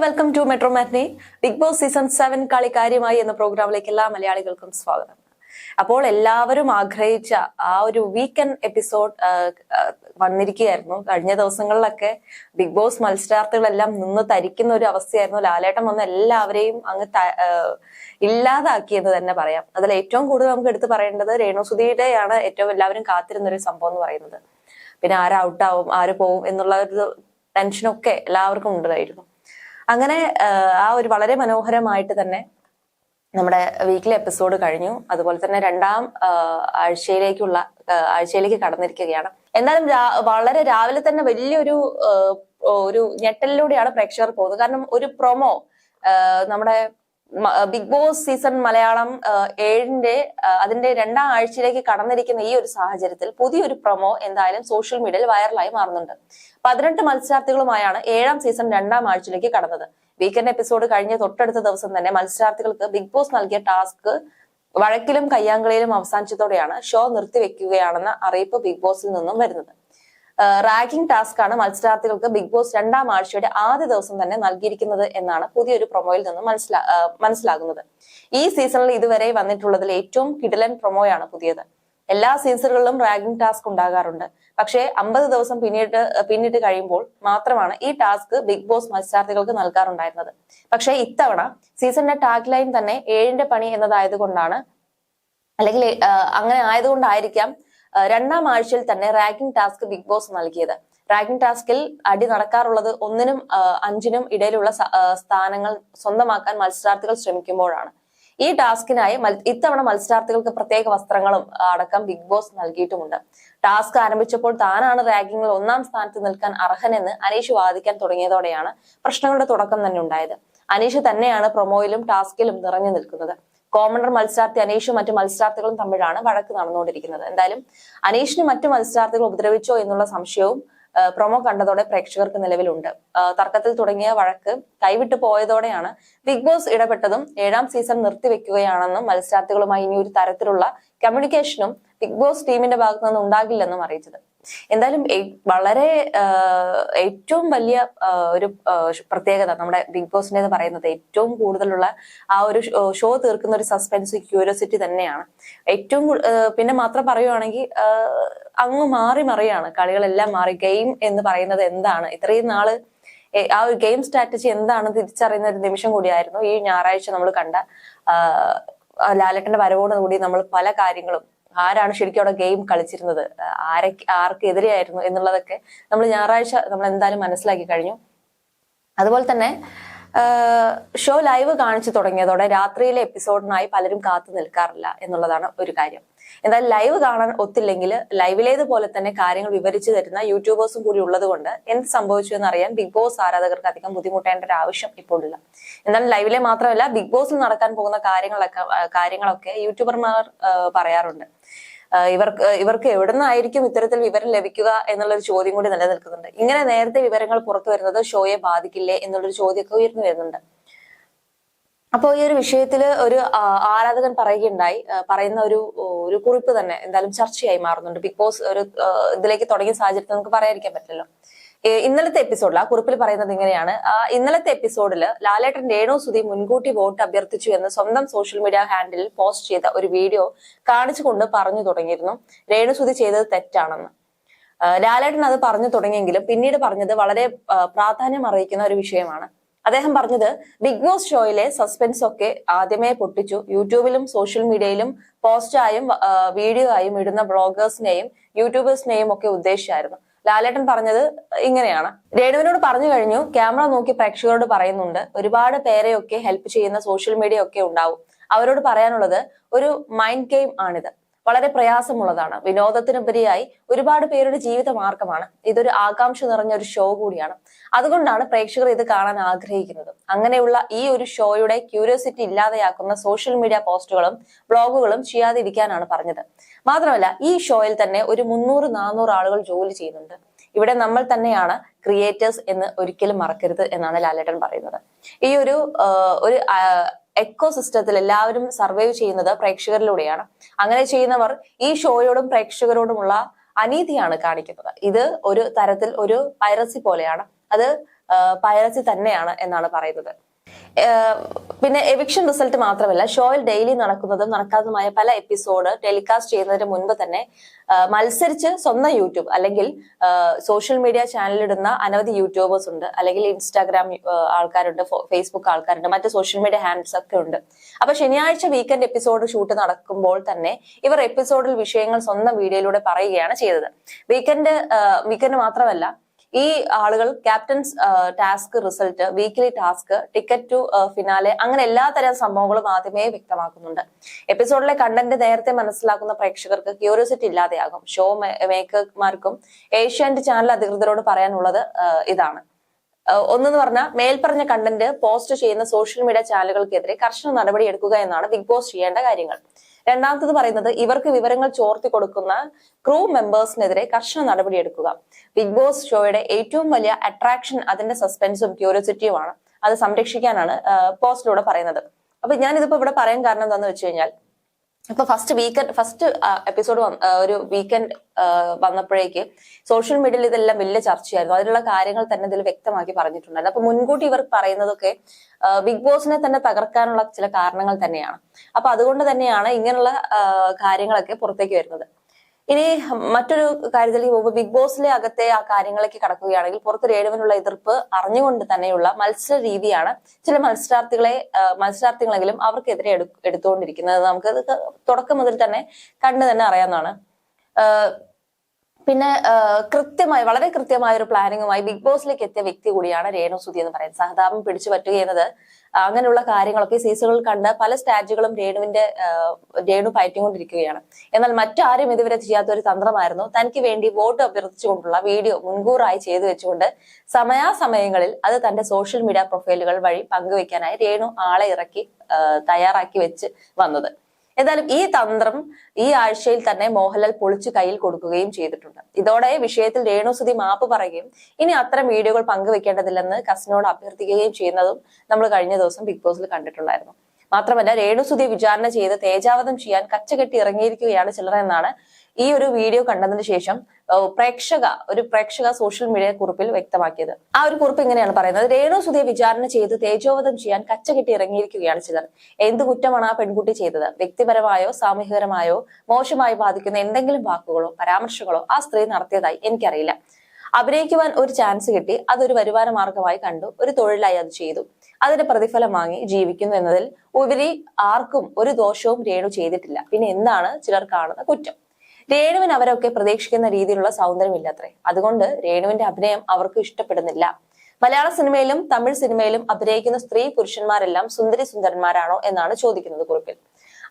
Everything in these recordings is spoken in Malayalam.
Welcome to Metro Matinee. Bigg Boss season 7 കളി കാര്യമായി എന്ന പ്രോഗ്രാമിലേക്ക് എല്ലാ മലയാളികൾക്കും സ്വാഗതം. അപ്പോൾ എല്ലാവരും ആഗ്രഹിച്ച ആ ഒരു വീക്കെൻഡ് എപ്പിസോഡ് വന്നിരിക്കുകയായിരുന്നു. കഴിഞ്ഞ ദിവസങ്ങളിലൊക്കെ ബിഗ് ബോസ് മത്സരാർത്ഥികളെല്ലാം നിന്ന് തരിക്കുന്ന ഒരു അവസ്ഥയായിരുന്നു. ലാലേട്ടൻ വന്ന് എല്ലാവരെയും അങ്ങ് ഇല്ലാതാക്കിയെന്ന് തന്നെ പറയാം. അതിൽ ഏറ്റവും കൂടുതൽ നമുക്ക് എടുത്തു പറയേണ്ടത് രേണുസുധിയുടെയാണ് ഏറ്റവും എല്ലാവരും കാത്തിരുന്ന ഒരു സംഭവം എന്ന് പറയുന്നത്. പിന്നെ ആര് ഔട്ടാവും ആര് പോവും എന്നുള്ള ഒരു ടെൻഷനൊക്കെ എല്ലാവർക്കും ഉണ്ടായിരുന്നു. അങ്ങനെ ആ ഒരു വളരെ മനോഹരമായിട്ട് തന്നെ നമ്മുടെ വീക്കിലി എപ്പിസോഡ് കഴിഞ്ഞു. അതുപോലെ തന്നെ രണ്ടാം ആഴ്ചയിലേക്ക് കടന്നിരിക്കുകയാണ്. എന്തായാലും വളരെ രാവിലെ തന്നെ വലിയൊരു ഞെട്ടലിലൂടെയാണ് പ്രേക്ഷകർ പോകുന്നത്. കാരണം ഒരു പ്രൊമോ നമ്മുടെ ബിഗ് ബോസ് സീസൺ മലയാളം 7 അതിന്റെ രണ്ടാം ആഴ്ചയിലേക്ക് കടന്നിരിക്കുന്ന ഈ ഒരു സാഹചര്യത്തിൽ പുതിയൊരു പ്രൊമോ എന്തായാലും സോഷ്യൽ മീഡിയയിൽ വൈറലായി മാറുന്നുണ്ട്. 18 മത്സരാർത്ഥികളുമായാണ് 7ാം സീസൺ രണ്ടാം ആഴ്ചയിലേക്ക് കടന്നത്. വീക്കെൻഡ് എപ്പിസോഡ് കഴിഞ്ഞ തൊട്ടടുത്ത ദിവസം തന്നെ മത്സരാർത്ഥികൾക്ക് ബിഗ് ബോസ് നൽകിയ ടാസ്ക് വഴക്കിലും കയ്യാങ്കളിയിലും അവസാനിച്ചതോടെയാണ് ഷോ നിർത്തിവെക്കുകയാണെന്ന അറിയിപ്പ് ബിഗ് ബോസിൽ നിന്നും വരുന്നത്. റാഗിംഗ് ടാസ്ക് ആണ് മത്സരാർത്ഥികൾക്ക് ബിഗ് ബോസ് രണ്ടാം ആഴ്ചയുടെ ആദ്യ ദിവസം തന്നെ നൽകിയിരിക്കുന്നത് എന്നാണ് പുതിയൊരു പ്രൊമോയിൽ നിന്നും മനസ്സിലാകുന്നത്. ഈ സീസണിൽ ഇതുവരെ വന്നിട്ടുള്ളതിൽ ഏറ്റവും കിടിലൻ പ്രൊമോയാണ് പുതിയത്. എല്ലാ സീസണുകളിലും റാഗിംഗ് ടാസ്ക് ഉണ്ടാകാറുണ്ട്. പക്ഷേ 50 ദിവസം പിന്നിട്ട് കഴിയുമ്പോൾ മാത്രമാണ് ഈ ടാസ്ക് ബിഗ് ബോസ് മത്സരാർത്ഥികൾക്ക് നൽകാറുണ്ടായിരുന്നത്. പക്ഷേ ഇത്തവണ സീസണിന്റെ ടാഗ് ലൈൻ തന്നെ 7ന്റെ പണി എന്നതായതുകൊണ്ടാണ്, അല്ലെങ്കിൽ അങ്ങനെ ആയതുകൊണ്ടായിരിക്കാം രണ്ടാം ആഴ്ചയിൽ തന്നെ റാഗിംഗ് ടാസ്ക് ബിഗ് ബോസ് നൽകിയത്. റാഗിംഗ് ടാസ്കിൽ അടി നടക്കാറുള്ളത് 1നും 5നും ഇടയിലുള്ള സ്ഥാനങ്ങൾ സ്വന്തമാക്കാൻ മത്സരാർത്ഥികൾ ശ്രമിക്കുമ്പോഴാണ്. ഈ ടാസ്കിനായി ഇത്തവണ മത്സരാർത്ഥികൾക്ക് പ്രത്യേക വസ്ത്രങ്ങളും അടക്കം ബിഗ് ബോസ് നൽകിയിട്ടുമുണ്ട്. ടാസ്ക് ആരംഭിച്ചപ്പോൾ താനാണ് റാഗിങ്ങിൽ 1ാം സ്ഥാനത്ത് നിൽക്കാൻ അർഹനെന്ന് അനീഷ് വാദിക്കാൻ തുടങ്ങിയതോടെയാണ് പ്രശ്നങ്ങളുടെ തുടക്കം തന്നെ ഉണ്ടായത്. അനീഷ് തന്നെയാണ് പ്രൊമോയിലും ടാസ്കിലും നിറഞ്ഞു നിൽക്കുന്നത്. കോമണർ മത്സരാർത്ഥി അനീഷും മറ്റു മത്സരാർത്ഥികളും തമ്മിലാണ് വഴക്ക് നടന്നുകൊണ്ടിരിക്കുന്നത്. എന്തായാലും അനീഷിന് മറ്റു മത്സരാർത്ഥികൾ ഉപദ്രവിച്ചോ എന്നുള്ള സംശയവും പ്രൊമോ കണ്ടതോടെ പ്രേക്ഷകർക്ക് നിലവിലുണ്ട്. തർക്കത്തിൽ തുടങ്ങിയ വഴക്ക് കൈവിട്ടു പോയതോടെയാണ് ബിഗ് ബോസ് ഇടപെട്ടതും 7ാം സീസൺ നിർത്തിവെക്കുകയാണെന്നും മത്സരാർത്ഥികളുമായി ഇനി ഒരു തരത്തിലുള്ള കമ്മ്യൂണിക്കേഷനും ബിഗ് ബോസ് ടീമിന്റെ ഭാഗത്തു നിന്ന് ഉണ്ടാകില്ലെന്നും അറിയിച്ചത്. എന്തായാലും വളരെ ഏറ്റവും വലിയ ഒരു പ്രത്യേകത നമ്മുടെ ബിഗ് ബോസിന്റെ എന്ന് പറയുന്നത് ഏറ്റവും കൂടുതലുള്ള ആ ഒരു ഷോ തീർക്കുന്ന ഒരു സസ്പെൻസ്, ക്യൂരിയോസിറ്റി തന്നെയാണ്. ഏറ്റവും പിന്നെ മാത്രം പറയുവാണെങ്കിൽ അങ്ങ് മാറി മറിയാണ്, കളികളെല്ലാം മാറി. ഗെയിം എന്ന് പറയുന്നത് എന്താണ്, ഇത്രയും നാള് ആ ഒരു ഗെയിം സ്ട്രാറ്റജി എന്താണെന്ന് തിരിച്ചറിയുന്ന ഒരു നിമിഷം കൂടിയായിരുന്നു ഈ ഞായറാഴ്ച നമ്മൾ കണ്ട ലാലേട്ടന്റെ വരവോടുകൂടി നമ്മൾ പല കാര്യങ്ങളും, ആരാണ് ശരിക്കും അവിടെ ഗെയിം കളിച്ചിരുന്നത്, ആർക്ക് എതിരെയായിരുന്നു എന്നുള്ളതൊക്കെ നമ്മൾ ഞായറാഴ്ച നമ്മൾ എന്തായാലും മനസ്സിലാക്കി കഴിഞ്ഞു. അതുപോലെ തന്നെ ഷോ ലൈവ് കാണിച്ചു തുടങ്ങിയതോടെ രാത്രിയിലെ എപ്പിസോഡിനായി പലരും കാത്തു നിൽക്കാറില്ല എന്നുള്ളതാണ് ഒരു കാര്യം. എന്തായാലും ലൈവ് കാണാൻ ഒത്തില്ലെങ്കിൽ ലൈവിലേതുപോലെ തന്നെ കാര്യങ്ങൾ വിവരിച്ചു തരുന്ന യൂട്യൂബേഴ്സും കൂടി ഉള്ളത് കൊണ്ട് എന്ത് സംഭവിച്ചു എന്നറിയാൻ ബിഗ് ബോസ് ആരാധകർക്ക് അധികം ബുദ്ധിമുട്ടേണ്ട ഒരു ആവശ്യം ഇപ്പോൾ ഇല്ല. എന്നാൽ ലൈവിലെ മാത്രമല്ല ബിഗ് ബോസിൽ നടക്കാൻ പോകുന്ന കാര്യങ്ങളൊക്കെ യൂട്യൂബർമാർ പറയാറുണ്ട്. ഇവർക്ക് എവിടെ നിന്നായിരിക്കും ഇത്തരത്തിൽ വിവരം ലഭിക്കുക എന്നുള്ളൊരു ചോദ്യം കൂടി നിലനിൽക്കുന്നുണ്ട്. ഇങ്ങനെ നേരത്തെ വിവരങ്ങൾ പുറത്തു വരുന്നത് ഷോയെ ബാധിക്കില്ലേ എന്നുള്ളൊരു ചോദ്യമൊക്കെ ഉയർന്നു വരുന്നുണ്ട്. അപ്പോൾ ഈ ഒരു വിഷയത്തിൽ ഒരു ആരാധകൻ പറയുന്ന ഒരു കുറിപ്പ് തന്നെ എന്തായാലും ചർച്ചയായി മാറുന്നുണ്ട്. ബിഗ് ബോസ് ഒരു ഇതിലേക്ക് തുടങ്ങിയ സാഹചര്യത്തിൽ നമുക്ക് പറയാതിരിക്കാൻ പറ്റില്ലല്ലോ. ഇന്നലത്തെ എപ്പിസോഡിൽ ആ കുറിപ്പിൽ പറയുന്നത് ഇങ്ങനെയാണ്: ഇന്നലത്തെ എപ്പിസോഡിൽ ലാലേട്ടൻ രേണുസുധി മുൻകൂട്ടി വോട്ട് അഭ്യർത്ഥിച്ചു എന്ന് സ്വന്തം സോഷ്യൽ മീഡിയ ഹാൻഡിലിൽ പോസ്റ്റ് ചെയ്ത ഒരു വീഡിയോ കാണിച്ചുകൊണ്ട് പറഞ്ഞു തുടങ്ങിയിരുന്നു രേണുസുധി ചെയ്തത് തെറ്റാണെന്ന്. ലാലേട്ടൻ അത് പറഞ്ഞു തുടങ്ങിയെങ്കിലും പിന്നീട് പറഞ്ഞത് വളരെ പ്രാധാന്യം അറിയിക്കുന്ന ഒരു വിഷയമാണ്. അദ്ദേഹം പറഞ്ഞത്, ബിഗ് ബോസ് ഷോയിലെ സസ്പെൻസ് ഒക്കെ ആദ്യമേ പൊട്ടിച്ചു. യൂട്യൂബിലും സോഷ്യൽ മീഡിയയിലും പോസ്റ്റായും വീഡിയോ ആയും ഇടുന്ന ബ്ലോഗേഴ്സിനെയും യൂട്യൂബേഴ്സിനെയും ഒക്കെ ഉദ്ദേശിച്ചായിരുന്നു. ലാലേട്ടൻ പറഞ്ഞത് ഇങ്ങനെയാണ്: രേണുവിനോട് പറഞ്ഞു കഴിഞ്ഞു, ക്യാമറ നോക്കി പ്രേക്ഷകരോട് പറയുന്നുണ്ട്. ഒരുപാട് പേരെയൊക്കെ ഹെൽപ്പ് ചെയ്യുന്ന സോഷ്യൽ മീഡിയ ഒക്കെ ഉണ്ടാവും. അവരോട് പറയാനുള്ളത് ഒരു മൈൻഡ് ഗെയിം ആണിത്. വളരെ പ്രയാസമുള്ളതാണ്. വിനോദത്തിനുപരിയായി ഒരുപാട് പേരുടെ ജീവിത മാർഗമാണ്. ഇതൊരു ആകാംക്ഷ നിറഞ്ഞ ഒരു ഷോ കൂടിയാണ്. അതുകൊണ്ടാണ് പ്രേക്ഷകർ ഇത് കാണാൻ ആഗ്രഹിക്കുന്നത്. അങ്ങനെയുള്ള ഈ ഒരു ഷോയുടെ ക്യൂരിയോസിറ്റി ഇല്ലാതെയാക്കുന്ന സോഷ്യൽ മീഡിയ പോസ്റ്റുകളും ബ്ലോഗുകളും ചെയ്യാതിരിക്കാനാണ് പറഞ്ഞത്. മാത്രമല്ല ഈ ഷോയിൽ തന്നെ ഒരു 300-400 ആളുകൾ ജോലി ചെയ്യുന്നുണ്ട്. ഇവിടെ നമ്മൾ തന്നെയാണ് ക്രിയേറ്റേഴ്സ് എന്ന് ഒരിക്കലും മറക്കരുത് എന്നാണ് ലാലേട്ടൻ പറയുന്നത്. ഈ ഒരു എക്കോ സിസ്റ്റത്തിൽ എല്ലാവരും സർവൈവ് ചെയ്യുന്നത് പ്രേക്ഷകരിലൂടെയാണ്. അങ്ങനെ ചെയ്യുന്നവർ ഈ ഷോയോടും പ്രേക്ഷകരോടുമുള്ള അനീതിയാണ് കാണിക്കുന്നത്. ഇത് ഒരു തരത്തിൽ ഒരു പൈറസി പോലെയാണ്. അത് പൈറസി തന്നെയാണ് എന്നാണ് പറയുന്നത്. പിന്നെ എവിക്ഷൻ റിസൾട്ട് മാത്രമല്ല, ഷോയിൽ ഡെയിലി നടക്കുന്നതും നടക്കാത്തതുമായ പല എപ്പിസോഡ് ടെലികാസ്റ്റ് ചെയ്യുന്നതിന് മുൻപ് തന്നെ മത്സരിച്ച് സ്വന്തം യൂട്യൂബ് അല്ലെങ്കിൽ സോഷ്യൽ മീഡിയ ചാനലിടുന്ന അനവധി യൂട്യൂബേഴ്സ് ഉണ്ട്, അല്ലെങ്കിൽ ഇൻസ്റ്റാഗ്രാം ആൾക്കാരുണ്ട്, ഫേസ്ബുക്ക് ആൾക്കാരുണ്ട്, മറ്റ് സോഷ്യൽ മീഡിയ ഹാൻഡ്സ് ഒക്കെ ഉണ്ട്. അപ്പൊ ശനിയാഴ്ച വീക്കെൻഡ് എപ്പിസോഡ് ഷൂട്ട് നടക്കുമ്പോൾ തന്നെ ഇവർ എപ്പിസോഡിൽ വിഷയങ്ങൾ സ്വന്തം വീഡിയോയിലൂടെ പറയുകയാണ് ചെയ്തത്. വീക്കെൻഡ് മാത്രമല്ല, ഈ ആളുകൾ captains task result, weekly task, ticket to finale, അങ്ങനെ എല്ലാ തരം സംഭവങ്ങളും ആദ്യമേ വ്യക്തമാക്കുന്നുണ്ട്. എപ്പിസോഡിലെ കണ്ടന്റ് നേരത്തെ മനസ്സിലാക്കുന്ന പ്രേക്ഷകർക്ക് ക്യൂരിയോസിറ്റി ഇല്ലാതെയാകും. ഷോ മേക്കർമാർക്കും ഏഷ്യാനെറ്റ് ചാനൽ അധികൃതരോട് പറയാനുള്ളത് ഇതാണ്. ഒന്നെന്ന് പറഞ്ഞാൽ, മേൽപ്പറഞ്ഞ കണ്ടന്റ് പോസ്റ്റ് ചെയ്യുന്ന സോഷ്യൽ മീഡിയ ചാനലുകൾക്കെതിരെ കർശന നടപടി എടുക്കുക എന്നാണ് ബിഗ് ബോസ് ചെയ്യേണ്ട കാര്യങ്ങൾ. രണ്ടാമത്തത് പറയുന്നത്, ഇവർക്ക് വിവരങ്ങൾ ചോർത്തി കൊടുക്കുന്ന ക്രൂ മെമ്പേഴ്സിനെതിരെ കർശന നടപടി എടുക്കുക. ബിഗ് ബോസ് ഷോയുടെ ഏറ്റവും വലിയ അട്രാക്ഷൻ അതിന്റെ സസ്പെൻസും ക്യൂരിയോസിറ്റിയുമാണ്. അത് സംരക്ഷിക്കാനാണ് പോസ്റ്റിലൂടെ പറയുന്നത്. അപ്പൊ ഞാൻ ഇതിപ്പോ ഇവിടെ പറയാൻ കാരണം എന്താണെന്ന് വെച്ച് കഴിഞ്ഞാൽ, ഇപ്പൊ ഫസ്റ്റ് എപ്പിസോഡ് ഒരു വീക്കെൻഡ് വന്നപ്പോഴേക്ക് സോഷ്യൽ മീഡിയയിൽ ഇതെല്ലാം വലിയ ചർച്ചയായിരുന്നു. അതിലുള്ള കാര്യങ്ങൾ തന്നെ ഇതിൽ വ്യക്തമാക്കി പറഞ്ഞിട്ടുണ്ടായിരുന്നു. അപ്പൊ മുൻകൂട്ടി ഇവർ പറയുന്നതൊക്കെ ബിഗ് ബോസിനെ തന്നെ തകർക്കാനുള്ള ചില കാരണങ്ങൾ തന്നെയാണ്. അപ്പൊ അതുകൊണ്ട് തന്നെയാണ് ഇങ്ങനെയുള്ള കാര്യങ്ങളൊക്കെ പുറത്തേക്ക് വരുന്നത്. ഇനി മറ്റൊരു കാര്യത്തിലേക്ക് പോകുമ്പോൾ, ബിഗ് ബോസിലെ അകത്തെ ആ കാര്യങ്ങളിലേക്ക് കടക്കുകയാണെങ്കിൽ, പുറത്ത് രേണുവിനുള്ള എതിർപ്പ് അറിഞ്ഞുകൊണ്ട് തന്നെയുള്ള മത്സര രീതിയാണ് ചില മത്സരാർത്ഥികളെങ്കിലും അവർക്കെതിരെ എടുത്തുകൊണ്ടിരിക്കുന്നത്. നമുക്ക് തുടക്കം മുതൽ തന്നെ കണ്ടു തന്നെ അറിയാവുന്നതാണ്. പിന്നെ വളരെ കൃത്യമായ ഒരു പ്ലാനിങ്ങുമായി ബിഗ് ബോസിലേക്ക് എത്തിയ വ്യക്തി കൂടിയാണ് രേണു സുധി എന്ന് പറയുന്നത്. സഹതാപം പിടിച്ചു പറ്റുക എന്നത്, അങ്ങനെയുള്ള കാര്യങ്ങളൊക്കെ സീസണുകളിൽ കണ്ട് പല സ്ട്രാറ്റജികളും രേണു പയറ്റിക്കൊണ്ടിരിക്കുകയാണ്. എന്നാൽ മറ്റാരും ഇതുവരെ ചെയ്യാത്ത ഒരു തന്ത്രമായിരുന്നു തനിക്ക് വേണ്ടി വോട്ട് അഭ്യർത്ഥിച്ചുകൊണ്ടുള്ള വീഡിയോ മുൻകൂറായി ചെയ്തു വെച്ചുകൊണ്ട് സമയാസമയങ്ങളിൽ അത് തന്റെ സോഷ്യൽ മീഡിയ പ്രൊഫൈലുകൾ വഴി പങ്കുവെക്കാനായി രേണു ആളെ തയ്യാറാക്കി വെച്ച് വന്നത്. എന്തായാലും ഈ തന്ത്രം ഈ ആഴ്ചയിൽ തന്നെ മോഹൻലാൽ പൊളിച്ചു കയ്യിൽ കൊടുക്കുകയും ചെയ്തിട്ടുണ്ട്. ഇതോടെ വിഷയത്തിൽ രേണു സുധി മാപ്പ് പറയുകയും ഇനി അത്തരം വീഡിയോകൾ പങ്കുവെക്കേണ്ടതില്ലെന്ന് കസിനോട് അഭ്യർത്ഥിക്കുകയും ചെയ്യുന്നതും നമ്മൾ കഴിഞ്ഞ ദിവസം ബിഗ് ബോസിൽ കണ്ടിട്ടുണ്ടായിരുന്നു. മാത്രമല്ല, രേണു സുധി വിചാരണ ചെയ്ത് തേജാവധം ചെയ്യാൻ കച്ചകെട്ടി ഇറങ്ങിയിരിക്കുകയാണ് ചിലർ എന്നാണ് ഈ ഒരു വീഡിയോ കണ്ടതിന് ശേഷം പ്രേക്ഷക സോഷ്യൽ മീഡിയ കുറിപ്പിൽ വ്യക്തമാക്കിയത്. ആ ഒരു കുറിപ്പ് ഇങ്ങനെയാണ് പറയുന്നത്: രേണു സുധിയെ വിചാരണ ചെയ്ത് തേജോവധം ചെയ്യാൻ കച്ചകെട്ടി ഇറങ്ങിയിരിക്കുകയാണ് ചിലർ. എന്ത് കുറ്റമാണ് ആ പെൺകുട്ടി ചെയ്തത്? വ്യക്തിപരമായോ സാമൂഹികപരമായോ മോശമായി ബാധിക്കുന്ന എന്തെങ്കിലും വാക്കുകളോ പരാമർശങ്ങളോ ആ സ്ത്രീ നടത്തിയതായി എനിക്കറിയില്ല. അഭിനയിക്കുവാൻ ഒരു ചാൻസ് കിട്ടി, അതൊരു വരുമാന മാർഗമായി കണ്ടു, ഒരു തൊഴിലായി അത് ചെയ്തു, അതിന്റെ പ്രതിഫലം വാങ്ങി ജീവിക്കുന്നു എന്നതിൽ ഉപരി ആർക്കും ഒരു ദോഷവും രേണു ചെയ്തിട്ടില്ല. പിന്നെ എന്താണ് ചിലർ കാണുന്ന കുറ്റം? രേണുവിന് അവരൊക്കെ പ്രതീക്ഷിക്കുന്ന രീതിയിലുള്ള സൗന്ദര്യമില്ലത്രേ. അതുകൊണ്ട് രേണുവിന്റെ അഭിനയം അവർക്ക് ഇഷ്ടപ്പെടുന്നില്ല. മലയാള സിനിമയിലും തമിഴ് സിനിമയിലും അഭിനയിക്കുന്ന സ്ത്രീ പുരുഷന്മാരെല്ലാം സുന്ദരന്മാരാണോ എന്നാണ് ചോദിക്കുന്നത് കുറിപ്പിൽ.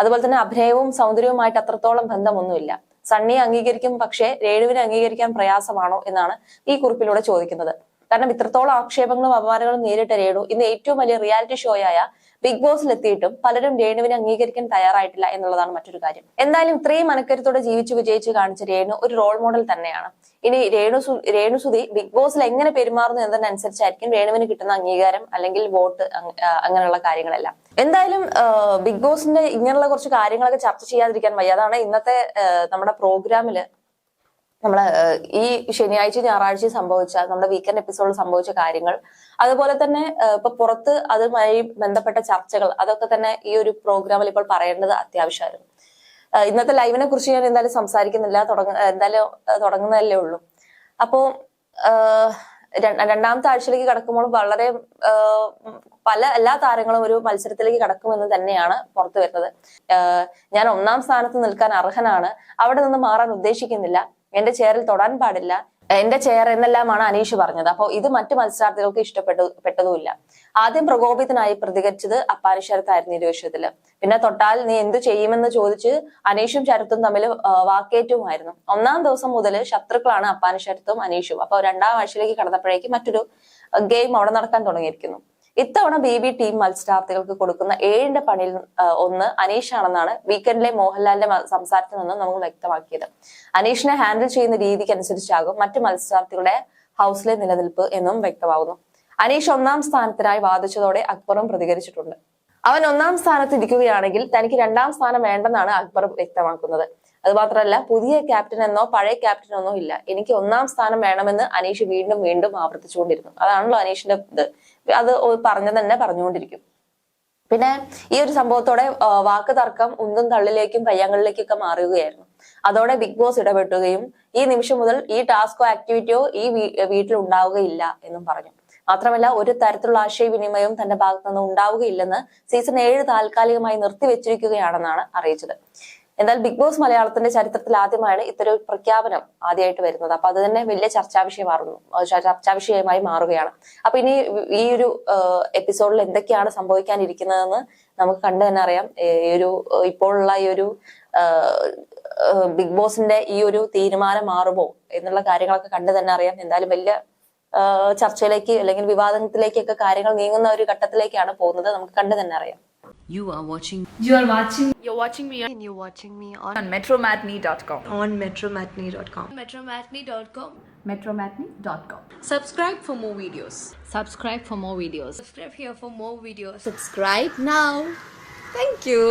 അതുപോലെ തന്നെ അഭിനയവും സൗന്ദര്യവുമായിട്ട് അത്രത്തോളം ബന്ധമൊന്നുമില്ല. സണ്ണിയെ അംഗീകരിക്കും, പക്ഷേ രേണുവിനെ അംഗീകരിക്കാൻ പ്രയാസമാണോ എന്നാണ് ഈ കുറിപ്പിലൂടെ ചോദിക്കുന്നത്. കാരണം ഇത്രത്തോളം ആക്ഷേപങ്ങളും അപമാനങ്ങളും നേരിട്ട രേണു ഇന്ന് ഏറ്റവും വലിയ റിയാലിറ്റി ഷോയായ ബിഗ് ബോസിൽ എത്തിയിട്ടും പലരും രേണുവിനെ അംഗീകരിക്കാൻ തയ്യാറായിട്ടില്ല എന്നുള്ളതാണ് മറ്റൊരു കാര്യം. എന്തായാലും ഇത്രയും മനക്കരുത്തോടെ ജീവിച്ചു വിജയിച്ച് കാണിച്ച രേണു ഒരു റോൾ മോഡൽ തന്നെയാണ്. ഇനി രേണു സുധി ബിഗ് ബോസിൽ എങ്ങനെ പെരുമാറുന്നു എന്നതിനനുസരിച്ചായിരിക്കും രേണുവിന് കിട്ടുന്ന അംഗീകാരം അല്ലെങ്കിൽ വോട്ട്, അങ്ങനെയുള്ള കാര്യങ്ങളെല്ലാം. എന്തായാലും ബിഗ് ബോസിന്റെ ഇങ്ങനെയുള്ള കുറച്ച് കാര്യങ്ങളൊക്കെ ചർച്ച ചെയ്യാതിരിക്കാൻ വയ്യ. അതാണ് ഇന്നത്തെ നമ്മുടെ പ്രോഗ്രാമില് ഈ ശനിയാഴ്ച ഞായറാഴ്ച സംഭവിച്ച നമ്മുടെ വീക്കെൻഡ് എപ്പിസോഡിൽ സംഭവിച്ച കാര്യങ്ങൾ, അതുപോലെ തന്നെ ഇപ്പൊ പുറത്ത് അതുമായി ബന്ധപ്പെട്ട ചർച്ചകൾ, അതൊക്കെ തന്നെ ഈ ഒരു പ്രോഗ്രാമിൽ ഇപ്പോൾ പറയേണ്ടത് അത്യാവശ്യമായിരുന്നു. ഇന്നത്തെ ലൈവിനെ കുറിച്ച് ഞാൻ എന്തായാലും സംസാരിക്കുന്നില്ല, എന്തായാലും തുടങ്ങുന്നതല്ലേ ഉള്ളൂ. അപ്പോ രണ്ടാമത്തെ ആഴ്ചയിലേക്ക് കടക്കുമ്പോൾ വളരെ എല്ലാ താരങ്ങളും ഒരു മത്സരത്തിലേക്ക് കടക്കുമെന്ന് തന്നെയാണ് പുറത്തു വരുന്നത്. ഞാൻ 1ാം സ്ഥാനത്ത് നിൽക്കാൻ അർഹനാണ്, അവിടെ നിന്ന് മാറാൻ ഉദ്ദേശിക്കുന്നില്ല, എന്റെ ചെയറിൽ തൊടാൻ പാടില്ല, എന്റെ ചെയർ എന്നെല്ലാമാണ് അനീഷ് പറഞ്ഞത്. അപ്പോൾ ഇത് മറ്റു മത്സരാർത്ഥികൾക്ക് ഇഷ്ടപ്പെട്ടതുമില്ല. ആദ്യം പ്രകോപിതനായി പ്രതികരിച്ചത് അപ്പാനി ശരത്തായിരുന്നു ഈ വിഷയത്തില്. പിന്നെ തൊട്ടാൽ നീ എന്തു ചെയ്യുമെന്ന് ചോദിച്ച് അനീഷും ശരത്തും തമ്മിൽ വാക്കേറ്റവുമായിരുന്നു. 1ാം ദിവസം മുതൽ ശത്രുക്കളാണ് അപ്പാനി ശരത്തും അനീഷും. അപ്പൊ 2ാം ആഴ്ചയിലേക്ക് കടന്നപ്പോഴേക്ക് മറ്റൊരു ഗെയിം അവിടെ നടക്കാൻ തുടങ്ങിയിരിക്കുന്നു. ഇത്തവണ BB ടീം മത്സരാർത്ഥികൾക്ക് കൊടുക്കുന്ന 7ന്റെ പണിയിൽ ഒന്ന് അനീഷാണെന്നാണ് വീക്കെൻഡിലെ മോഹൻലാലിന്റെ സംസാരത്തിൽ നിന്ന് നമുക്ക് വ്യക്തമാക്കിയത്. അനീഷിനെ ഹാൻഡിൽ ചെയ്യുന്ന രീതിക്ക് അനുസരിച്ചാകും മറ്റു മത്സരാർത്ഥികളുടെ ഹൗസിലെ നിലനിൽപ്പ് എന്നും വ്യക്തമാകുന്നു. അനീഷ് 1ാം സ്ഥാനത്തിനായി വാദിച്ചതോടെ അക്ബറും പ്രതികരിച്ചിട്ടുണ്ട്. അവൻ 1ാം സ്ഥാനത്ത് ഇരിക്കുകയാണെങ്കിൽ തനിക്ക് 2ാം സ്ഥാനം വേണ്ടെന്നാണ് അക്ബർ വ്യക്തമാക്കുന്നത്. അത് മാത്രമല്ല പുതിയ ക്യാപ്റ്റൻ എന്നോ പഴയ ക്യാപ്റ്റൻ എന്നോ ഇല്ല, എനിക്ക് 1ാം സ്ഥാനം വേണമെന്ന് അനീഷ് വീണ്ടും വീണ്ടും ആവർത്തിച്ചുകൊണ്ടിരുന്നു. അതാണല്ലോ അനീഷിന്റെ ഇത്. അത് തന്നെ പറഞ്ഞുകൊണ്ടിരിക്കും. പിന്നെ ഈ ഒരു സംഭവത്തോടെ വാക്ക് തർക്കം ഉന്തും തള്ളിലേക്കും കയ്യാങ്കളിലേക്കും ഒക്കെ മാറുകയായിരുന്നു. അതോടെ ബിഗ് ബോസ് ഇടപെട്ടുകയും ഈ നിമിഷം മുതൽ ഈ ടാസ്കോ ആക്ടിവിറ്റിയോ ഈ വീട്ടിൽ ഉണ്ടാവുകയില്ല എന്നും പറഞ്ഞു. മാത്രമല്ല ഒരു തരത്തിലുള്ള ആശയവിനിമയവും തന്റെ ഭാഗത്തു നിന്ന് ഉണ്ടാവുകയില്ലെന്ന് സീസൺ 7 താൽക്കാലികമായി നിർത്തിവെച്ചിരിക്കുകയാണെന്നാണ് അറിയിച്ചത്. എന്നാൽ ബിഗ് ബോസ് മലയാളത്തിന്റെ ചരിത്രത്തിൽ ആദ്യമായാണ് ഇത്തരം ഒരു പ്രഖ്യാപനം ആദ്യമായിട്ട് വരുന്നത്. അപ്പൊ അത് തന്നെ വലിയ ചർച്ചാ വിഷയമായി മാറുകയാണ്. അപ്പൊ ഇനി ഈ ഒരു എപ്പിസോഡിൽ എന്തൊക്കെയാണ് സംഭവിക്കാനിരിക്കുന്നതെന്ന് നമുക്ക് കണ്ടു തന്നെ അറിയാം. ഇപ്പോഴുള്ള ഈ ഒരു ബിഗ് ബോസിന്റെ ഈ ഒരു തീരുമാനം മാറുമോ എന്നുള്ള കാര്യങ്ങളൊക്കെ കണ്ടു തന്നെ അറിയാം. എന്തായാലും വലിയ ചർച്ചയിലേക്ക് അല്ലെങ്കിൽ വിവാദത്തിലേക്കൊക്കെ കാര്യങ്ങൾ നീങ്ങുന്ന ഒരു ഘട്ടത്തിലേക്കാണ് പോകുന്നത്. നമുക്ക് കണ്ടു തന്നെ അറിയാം. You're watching me on metromatney.com. on metromatney.com. metromatney.com. Subscribe for more videos. Subscribe for more videos. Subscribe here for more videos. Subscribe now. Thank you.